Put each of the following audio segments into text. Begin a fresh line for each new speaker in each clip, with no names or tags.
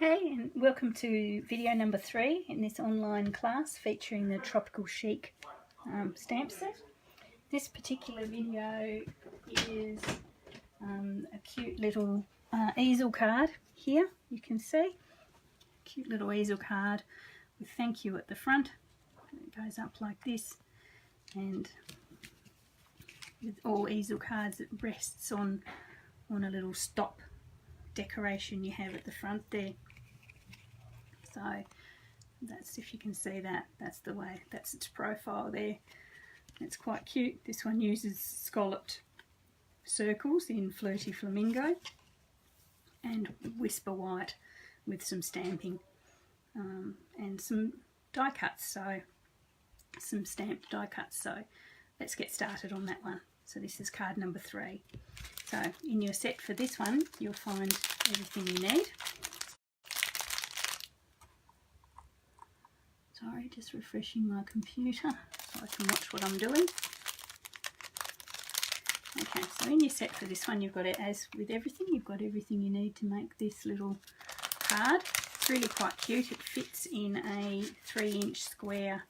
Hey, and welcome to video number 3 in this online class featuring the Tropical Chic stamp set. This particular video is a cute little easel card here. You can see cute little easel card with thank you at the front. It goes up like this, and with all easel cards it rests on a little stop decoration you have at the front there. So that's, if you can see that, that's the way, that's its profile there. It's quite cute. This one uses scalloped circles in Flirty Flamingo and Whisper White with some stamping and some die cuts, so some stamped die cuts. So let's get started on that one. So this is card number 3. So in your set for this one you'll find everything you need. Sorry, just refreshing my computer so I can watch what I'm doing. Okay, so in your set for this one you've got it, as with everything, you've got everything you need to make this little card. It's really quite cute. It fits in a 3-inch square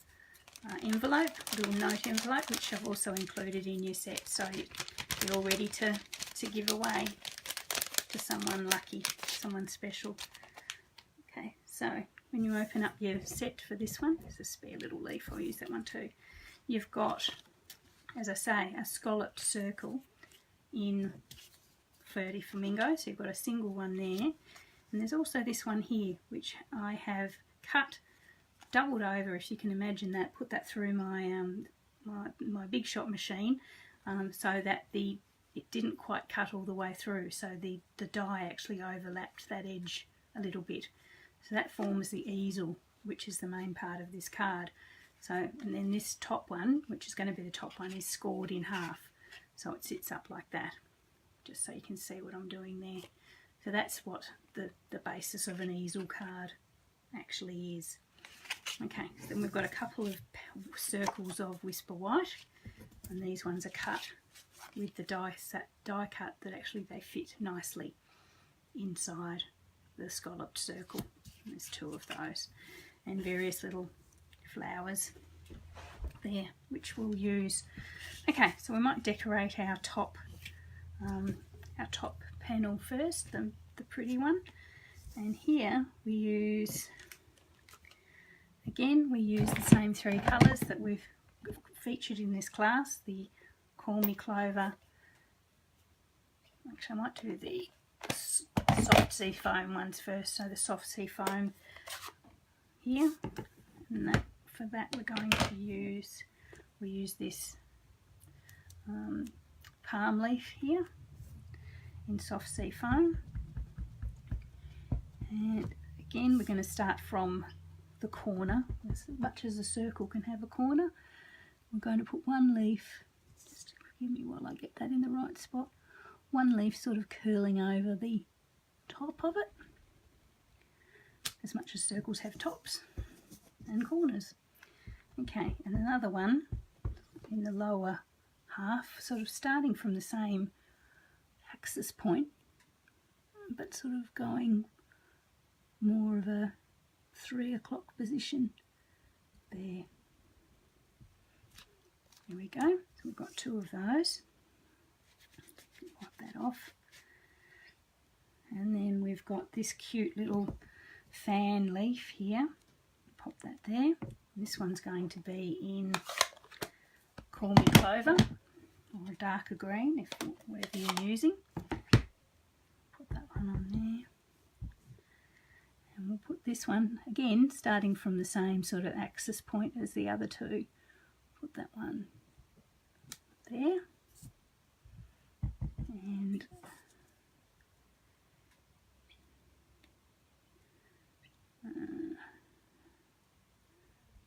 envelope, little note envelope, which I've also included in your set, so you're all ready to give away to someone lucky, someone special. Okay, so when you open up your set for this one, there's a spare little leaf, I'll use that one too. You've got, as I say, a scalloped circle in Flirty Flamingo, so you've got a single one there, and there's also this one here which I have cut, doubled over, if you can imagine that, put that through my my Big Shot machine so that it didn't quite cut all the way through, so the die actually overlapped that edge a little bit. So that forms the easel, which is the main part of this card. So, and then this top one, which is going to be the top one, is scored in half, so it sits up like that, just so you can see what I'm doing there. So that's what the basis of an easel card actually is. Okay, so then we've got a couple of circles of Whisper White, and these ones are cut with the die cut that actually they fit nicely inside the scalloped circle. There's 2 of those, and various little flowers there which we'll use. Okay, so we might decorate our top panel first, the pretty one, and here we use the same 3 colours that we've featured in this class, the Call Me Clover. Actually, I might do the soft sea foam ones first. So the soft sea foam here, and for that we're going to use, we use this palm leaf here in soft sea foam, and again we're going to start from the corner. As much as a circle can have a corner, I'm going to put one leaf, just forgive me while I get that in the right spot, one leaf sort of curling over the top of it, as much as circles have tops and corners. Okay, and another one in the lower half, sort of starting from the same axis point, but sort of going more of a 3 o'clock position there. There we go. So we've got 2 of those. Wipe that off. And then we've got this cute little fan leaf here. Pop that there. This one's going to be in Call Me Clover, or a darker green, whatever you're using. Put that one on there. And we'll put this one, again, starting from the same sort of axis point as the other 2. Put that one there. And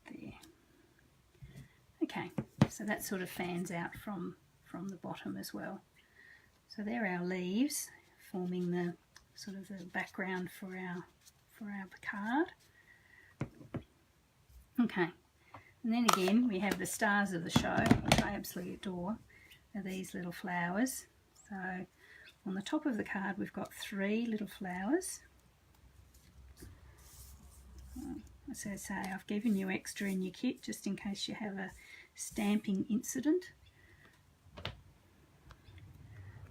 there. Okay, so that sort of fans out from the bottom as well. So there are our leaves forming the sort of the background for our card. Okay, and then again we have the stars of the show, which I absolutely adore, are these little flowers. So on the top of the card we've got 3 little flowers, as I say, I've given you extra in your kit just in case you have a stamping incident.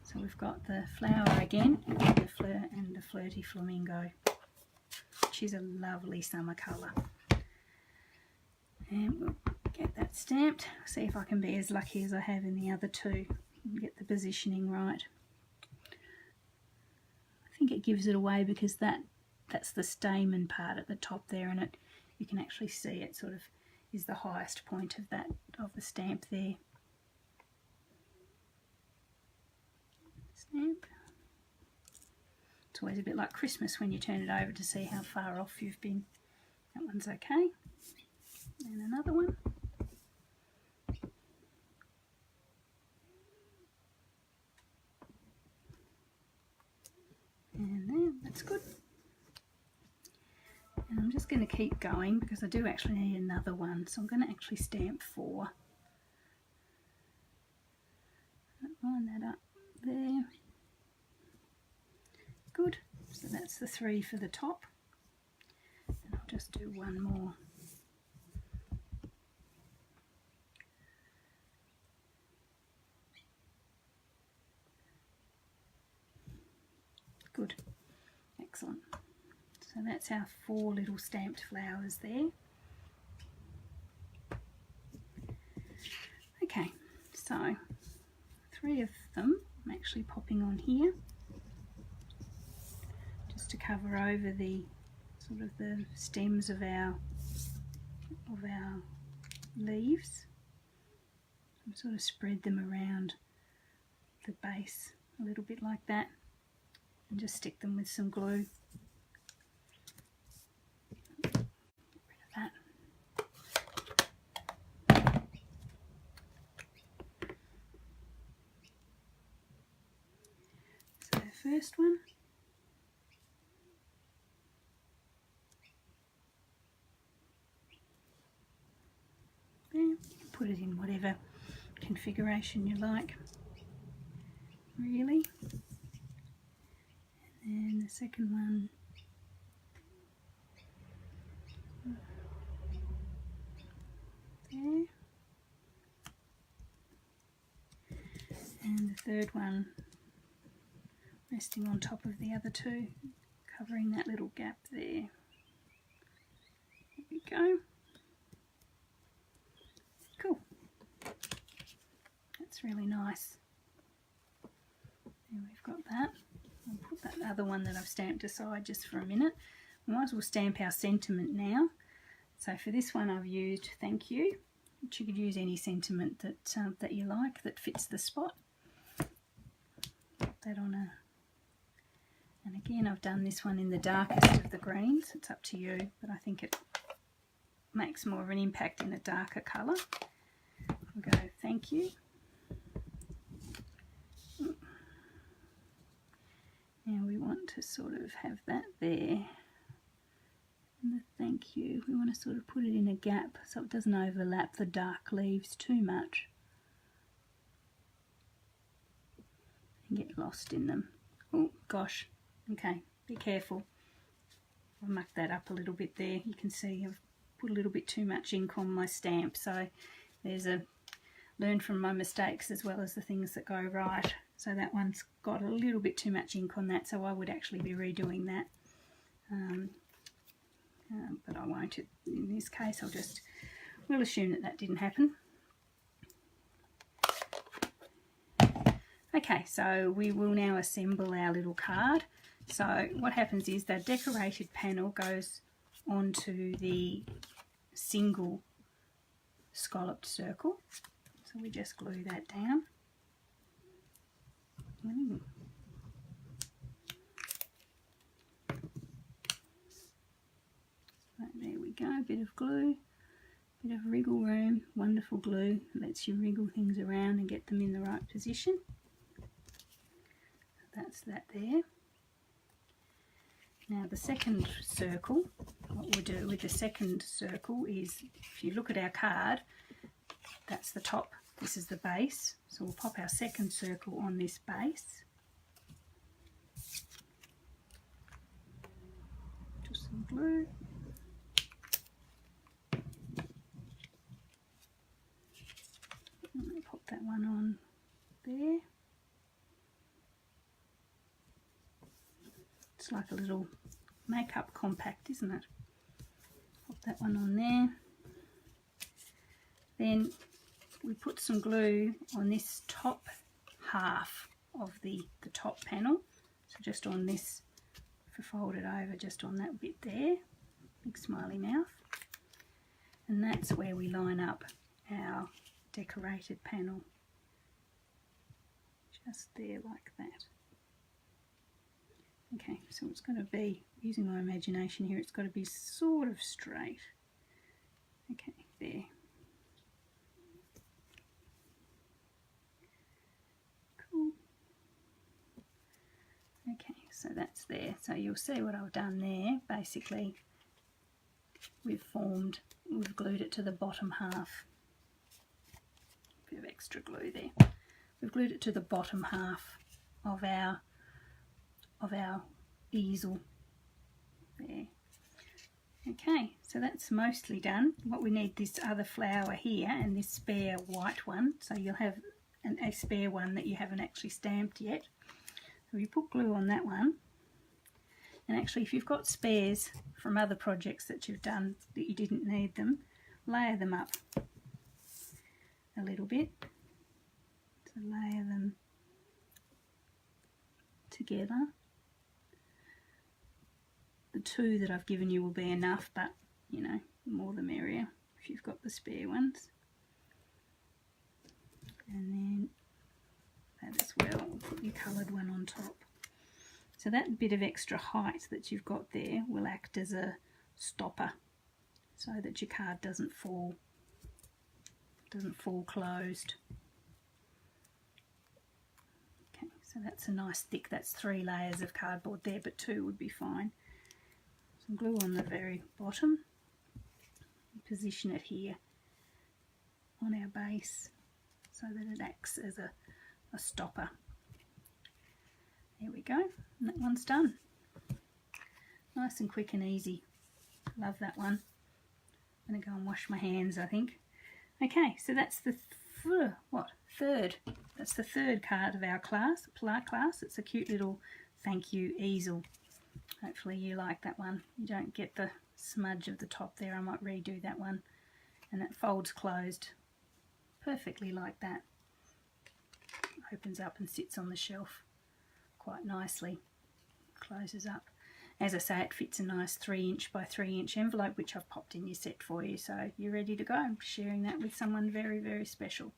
So we've got the flower again, and the Flirty Flamingo, which is a lovely summer colour. And we'll get that stamped, see if I can be as lucky as I have in the other two and get the positioning right. I think it gives it away because that's the stamen part at the top there, and you can actually see it sort of is the highest point of the stamp there. Stamp. It's always a bit like Christmas when you turn it over to see how far off you've been. That one's okay. And another one. And there, that's good. And I'm just going to keep going because I do actually need another one, so I'm going to actually stamp 4. Line that up there. Good. So that's the 3 for the top. And I'll just do one more. Good. Excellent. So that's our 4 little stamped flowers there. Okay, so 3 of them I'm actually popping on here just to cover over the sort of the stems of our leaves. And sort of spread them around the base a little bit like that, and just stick them with some glue. Get rid of that. So the first one. There. You can put it in whatever configuration you like, really. And the second one, there, and the third one resting on top of the other 2, covering that little gap there. There we go. Cool. That's really nice. There we've got that. I'll put that other one that I've stamped aside just for a minute. We might as well stamp our sentiment now. So for this one I've used thank you, but you could use any sentiment that you like that fits the spot. Put that on and again I've done this one in the darkest of the greens. It's up to you, but I think it makes more of an impact in a darker colour. We'll go thank you. Now we want to sort of have that there. And the thank you, we want to sort of put it in a gap so it doesn't overlap the dark leaves too much and get lost in them. Oh gosh, okay, be careful. I've mucked that up a little bit there. You can see I've put a little bit too much ink on my stamp, so there's a learn from my mistakes as well as the things that go right. So that one's got a little bit too much ink on that, so I would actually be redoing that. But I won't in this case. We'll assume that didn't happen. Okay, so we will now assemble our little card. So what happens is the decorated panel goes onto the single scalloped circle. So we just glue that down. Right, there we go, a bit of glue, bit of wriggle room, wonderful glue, lets you wriggle things around and get them in the right position. That's that there. Now the second circle, what we'll do with the second circle is, if you look at our card, that's the top, this is the base, so we'll pop our second circle on this base. Just some glue. It's like a little makeup compact, isn't it? Pop that one on there. Then we put some glue on this top half of the top panel. So just on this, if I fold it over, just on that bit there, big smiley mouth. And that's where we line up our decorated panel. Just there like that. Okay, so it's going to be, using my imagination here, it's got to be sort of straight. Okay, there. Cool. Okay, so that's there. So you'll see what I've done there. Basically, we've glued it to the bottom half. Bit of extra glue there. We've glued it to the bottom half of our easel there. Okay, so that's mostly done. What we need, this other flower here and this spare white one, so you'll have a spare one that you haven't actually stamped yet. So you put glue on that one, and actually if you've got spares from other projects that you've done that you didn't need them, layer them up a little bit. So layer them together. The two that I've given you will be enough, but you know, the more the merrier if you've got the spare ones. And then that as well, put your coloured one on top. So that bit of extra height that you've got there will act as a stopper so that your card doesn't fall closed. Okay, so that's a nice thick, that's 3 layers of cardboard there, but 2 would be fine. Some glue on the very bottom. Position it here on our base so that it acts as a stopper. There we go, and that one's done. Nice and quick and easy. Love that one. I'm going to go and wash my hands, I think. Okay, so that's the third. That's the third card of our class. It's a cute little thank you easel. Hopefully you like that one. You don't get the smudge of the top there. I might redo that one. And it folds closed perfectly like that. Opens up and sits on the shelf quite nicely. Closes up. As I say, it fits a nice 3" by 3" envelope, which I've popped in your set for you, so you're ready to go. I'm sharing that with someone very, very special.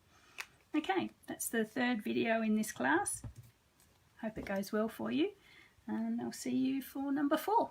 Okay, that's the third video in this class. Hope it goes well for you, and I'll see you for number 4.